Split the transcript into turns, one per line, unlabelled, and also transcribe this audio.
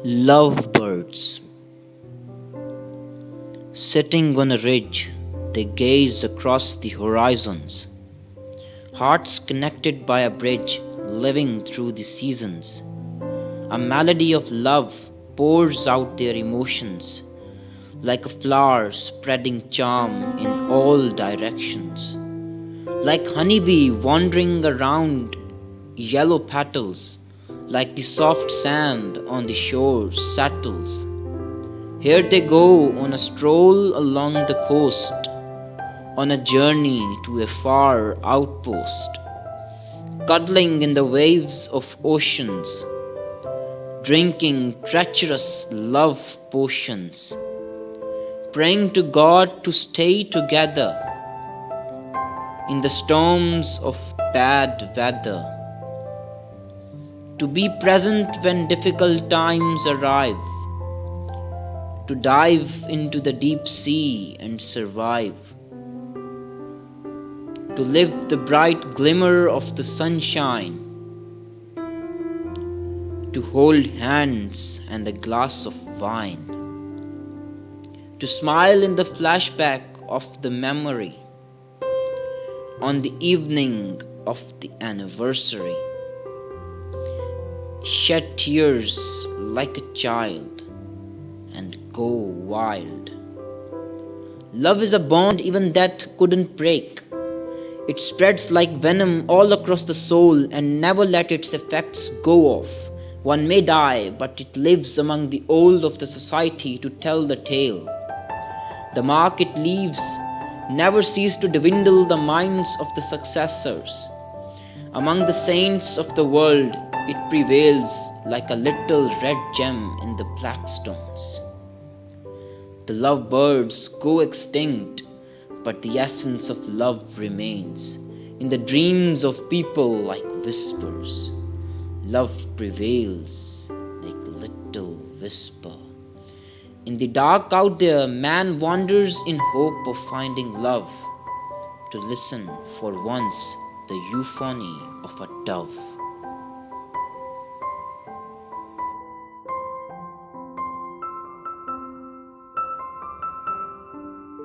Lovebirds. Sitting on a ridge, they gaze across the horizons, hearts connected by a bridge, living through the seasons. A melody of love pours out their emotions, like a flower spreading charm in all directions. Like honeybee wandering around yellow petals, like the soft sand on the shore settles. Here they go on a stroll along the coast, on a journey to a far outpost, cuddling in the waves of oceans, drinking treacherous love potions, praying to God to stay together in the storms of bad weather, to be present when difficult times arrive, to dive into the deep sea and survive, to live the bright glimmer of the sunshine, to hold hands and a glass of wine, to smile in the flashback of the memory on the evening of the anniversary, shed tears like a child and go wild. Love is a bond even death couldn't break. It spreads like venom all across the soul and never let its effects go off. One may die, but it lives among the old of the society to tell the tale. The mark it leaves never cease to dwindle the minds of the successors. Among the saints of the world, it prevails like a little red gem in the black stones. The lovebirds go extinct, but the essence of love remains. In the dreams of people like whispers, love prevails like a little whisper. In the dark out there, man wanders in hope of finding love, to listen for once the euphony of a dove.